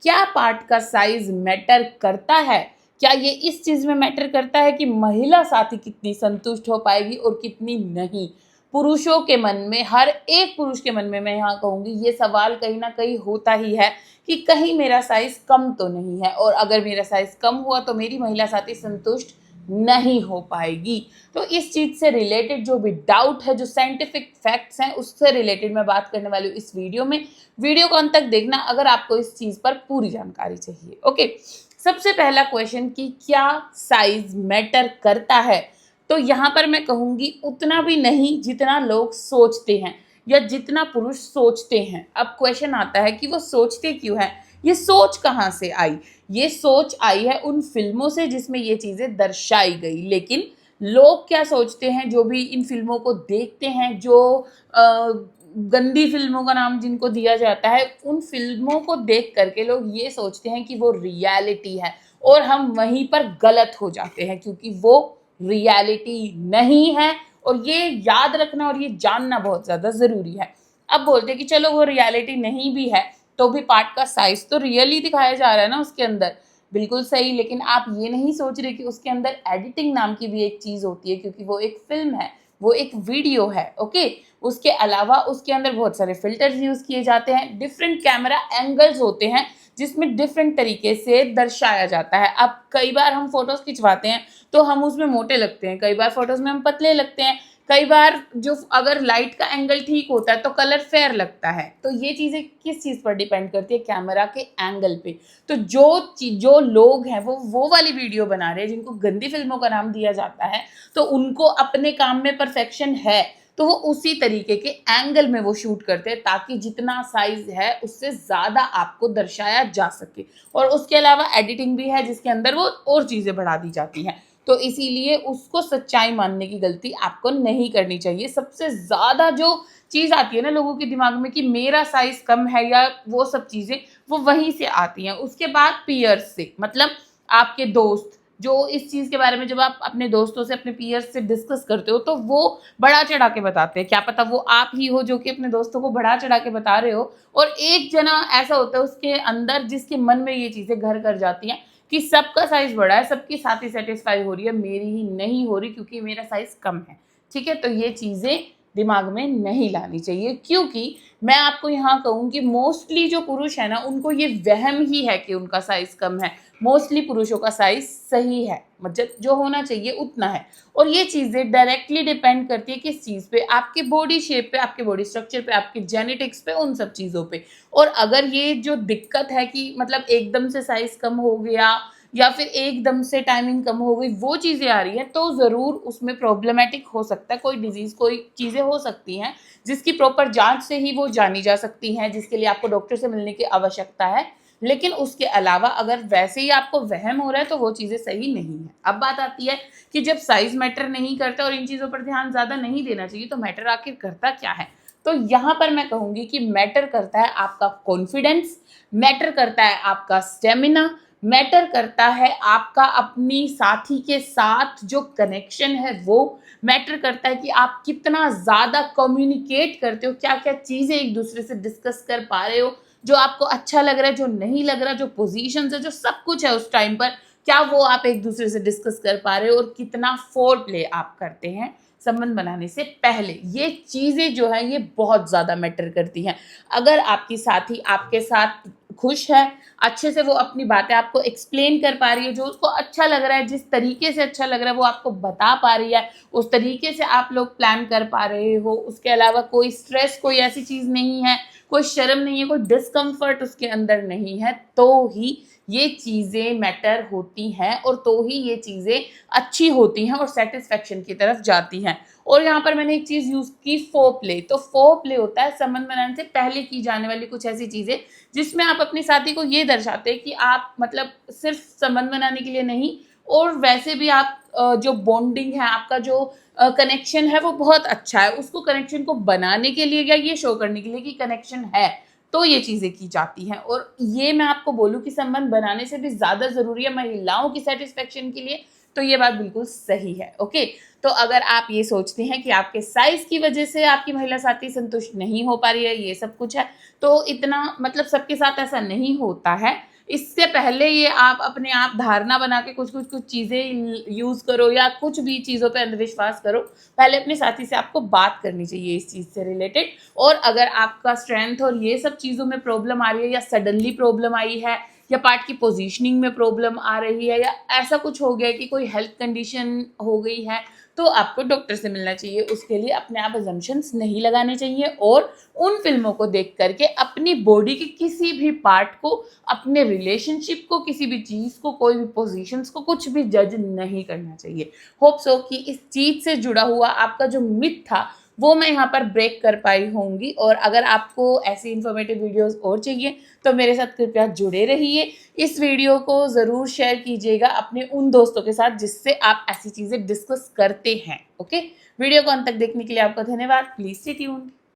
क्या पार्ट का size matter करता है? क्या ये इस चीज में मैटर करता है कि महिला साथी कितनी संतुष्ट हो पाएगी और कितनी नहीं? पुरुषों के मन में, हर एक पुरुष के मन में मैं यहाँ कहूंगी, ये सवाल कहीं ना कहीं होता ही है कि कहीं मेरा साइज कम तो नहीं है, और अगर मेरा साइज कम हुआ तो मेरी महिला साथी संतुष्ट नहीं हो पाएगी। तो इस चीज से रिलेटेड जो भी डाउट है, जो साइंटिफिक फैक्ट्स हैं, उससे रिलेटेड मैं बात करने वाली हूँ इस वीडियो में। वीडियो को अंत तक देखना अगर आपको इस चीज पर पूरी जानकारी चाहिए। ओके, सबसे पहला क्वेश्चन कि क्या साइज मैटर करता है? तो यहाँ पर मैं कहूंगी उतना भी नहीं जितना लोग सोचते हैं या जितना पुरुष सोचते हैं। अब क्वेश्चन आता है कि वो सोचते क्यों है? ये सोच कहाँ से आई? ये सोच आई है उन फिल्मों से जिसमें ये चीजें दर्शाई गई। लेकिन लोग क्या सोचते हैं, जो भी इन फिल्मों को देखते हैं, जो गंदी फिल्मों का नाम जिनको दिया जाता है, उन फिल्मों को देख करके लोग ये सोचते हैं कि वो रियलिटी है, और हम वहीं पर गलत हो जाते हैं क्योंकि वो रियलिटी नहीं है। और ये याद रखना और ये जानना बहुत ज्यादा जरूरी है। अब बोलते हैं कि चलो वो रियलिटी नहीं भी है तो भी पार्ट का साइज तो रियली दिखाया जा रहा है ना उसके अंदर। बिल्कुल सही, लेकिन आप ये नहीं सोच रहे कि उसके अंदर एडिटिंग नाम की भी एक चीज होती है, क्योंकि वो एक फिल्म है, वो एक वीडियो है। ओके, उसके अलावा उसके अंदर बहुत सारे फिल्टर्स यूज किए जाते हैं, डिफरेंट कैमरा एंगल्स होते हैं जिसमें डिफरेंट तरीके से दर्शाया जाता है। अब कई बार हम फोटोज खिंचवाते हैं तो हम उसमें मोटे लगते हैं, कई बार फोटोज में हम पतले लगते हैं, कई बार जो अगर लाइट का एंगल ठीक होता है तो कलर फेयर लगता है। तो ये चीजें किस चीज पर डिपेंड करती है? कैमरा के एंगल पे। तो जो लोग हैं वो वाली वीडियो बना रहे हैं जिनको गंदी फिल्मों का नाम दिया जाता है, तो उनको अपने काम में परफेक्शन है, तो वो उसी तरीके के एंगल में वो शूट करते हैं ताकि जितना साइज है उससे ज्यादा आपको दर्शाया जा सके। और उसके अलावा एडिटिंग भी है जिसके अंदर वो और चीजें बढ़ा दी जाती हैं। तो इसीलिए उसको सच्चाई मानने की गलती आपको नहीं करनी चाहिए। सबसे ज्यादा जो चीज आती है ना लोगों के दिमाग में कि मेरा साइज कम है या वो सब चीजें, वो वहीं से आती हैं। उसके बाद पीयर्स से, मतलब आपके दोस्त जो इस चीज के बारे में, जब आप अपने दोस्तों से, अपने पीयर्स से डिस्कस करते हो तो वो बढ़ा चढ़ा के बताते हैं। क्या पता वो आप ही हो जो कि अपने दोस्तों को बढ़ा चढ़ा के बता रहे हो, और एक जना ऐसा होता है उसके अंदर जिसके मन में ये चीजें घर कर जाती हैं कि सबका साइज बड़ा है, सबकी साथी सेटिस्फाई हो रही है, मेरी ही नहीं हो रही क्योंकि मेरा साइज कम है। ठीक है, तो ये चीजें दिमाग में नहीं लानी चाहिए, क्योंकि मैं आपको यहाँ कहूँ कि मोस्टली जो पुरुष है ना उनको ये वहम ही है कि उनका साइज कम है। मोस्टली पुरुषों का साइज सही है, मतलब जो होना चाहिए उतना है। और ये चीजें डायरेक्टली डिपेंड करती है किस चीज पे? आपके बॉडी शेप पे, आपके बॉडी स्ट्रक्चर पे, आपके जेनेटिक्स पे, उन सब चीजों पे। और अगर ये जो दिक्कत है कि मतलब एकदम से साइज कम हो गया या फिर एकदम से टाइमिंग कम हो गई, वो चीजें आ रही है, तो जरूर उसमें प्रॉब्लमेटिक हो सकता है, कोई डिजीज, कोई चीजें हो सकती हैं जिसकी प्रॉपर जांच से ही वो जानी जा सकती हैं, जिसके लिए आपको डॉक्टर से मिलने की आवश्यकता है। लेकिन उसके अलावा अगर वैसे ही आपको वहम हो रहा है तो वो चीजें सही नहीं है। अब बात आती है कि जब साइज मैटर नहीं करता और इन चीजों पर ध्यान ज्यादा नहीं देना चाहिए, तो मैटर आखिर करता क्या है? तो यहाँ पर मैं कहूंगी कि मैटर करता है आपका कॉन्फिडेंस, मैटर करता है आपका स्टेमिना, मैटर करता है आपका अपनी साथी के साथ जो कनेक्शन है, वो मैटर करता है कि आप कितना ज्यादा कम्युनिकेट करते हो, क्या क्या चीजें एक दूसरे से डिस्कस कर पा रहे हो, जो आपको अच्छा लग रहा है, जो नहीं लग रहा, जो पोजीशंस है, जो सब कुछ है उस टाइम पर, क्या वो आप एक दूसरे से डिस्कस कर पा रहे हो, और कितना फोर प्ले आप करते हैं संबंध बनाने से पहले। ये चीजें जो है ये बहुत ज्यादा मैटर करती हैं। अगर आपकी साथी आपके साथ खुश है, अच्छे से वो अपनी बातें आपको एक्सप्लेन कर पा रही है, जो उसको अच्छा लग रहा है, जिस तरीके से अच्छा लग रहा है वो आपको बता पा रही है, उस तरीके से आप लोग प्लान कर पा रहे हो, उसके अलावा कोई स्ट्रेस, कोई ऐसी चीज नहीं है, कोई शर्म नहीं है, कोई डिस्कम्फर्ट उसके अंदर नहीं है, तो ही ये चीजें मैटर होती हैं, और तो ही ये चीजें अच्छी होती हैं और सेटिस्फेक्शन की तरफ जाती हैं। और यहाँ पर मैंने एक चीज यूज की, फोर प्ले। तो फोर प्ले होता है संबंध बनाने से पहले की जाने वाली कुछ ऐसी चीजें जिसमें आप अपनी साथी को ये दर्शाते हैं कि आप मतलब सिर्फ संबंध बनाने के लिए नहीं, और वैसे भी आप जो बॉन्डिंग है, आपका जो कनेक्शन है वो बहुत अच्छा है। उसको कनेक्शन को बनाने के लिए या ये शो करने के लिए कि कनेक्शन है, तो ये चीजें की जाती हैं। और ये मैं आपको बोलूं कि संबंध बनाने से भी ज्यादा जरूरी है महिलाओं की सेटिस्फेक्शन के लिए, तो ये बात बिल्कुल सही है। ओके, तो अगर आप ये सोचते हैं कि आपके साइज की वजह से आपकी महिला साथी संतुष्ट नहीं हो पा रही है, ये सब कुछ है, तो इतना मतलब सबके साथ ऐसा नहीं होता है। इससे पहले ये आप अपने आप धारणा बना के कुछ चीज़ें यूज़ करो या कुछ भी चीज़ों पे अंधविश्वास करो, पहले अपने साथी से आपको बात करनी चाहिए इस चीज़ से रिलेटेड। और अगर आपका स्ट्रेंथ और ये सब चीज़ों में प्रॉब्लम आ रही है या सडनली प्रॉब्लम आई है या पार्ट की पोजीशनिंग में प्रॉब्लम आ रही है या ऐसा कुछ हो गया कि कोई हेल्थ कंडीशन हो गई है, तो आपको डॉक्टर से मिलना चाहिए। उसके लिए अपने आप अजम्पशंस नहीं लगाने चाहिए और उन फिल्मों को देख करके अपनी बॉडी के किसी भी पार्ट को, अपने रिलेशनशिप को, किसी भी चीज़ को, कोई भी पोजीशंस को, कुछ भी जज नहीं करना चाहिए। होप सो कि इस चीज़ से जुड़ा हुआ आपका जो मिथ था वो मैं यहाँ पर ब्रेक कर पाई होंगी। और अगर आपको ऐसी इन्फॉर्मेटिव वीडियोस और चाहिए तो मेरे साथ कृपया जुड़े रहिए। इस वीडियो को ज़रूर शेयर कीजिएगा अपने उन दोस्तों के साथ जिससे आप ऐसी चीज़ें डिस्कस करते हैं। ओके, वीडियो को अंत तक देखने के लिए आपका धन्यवाद। Please stay tuned.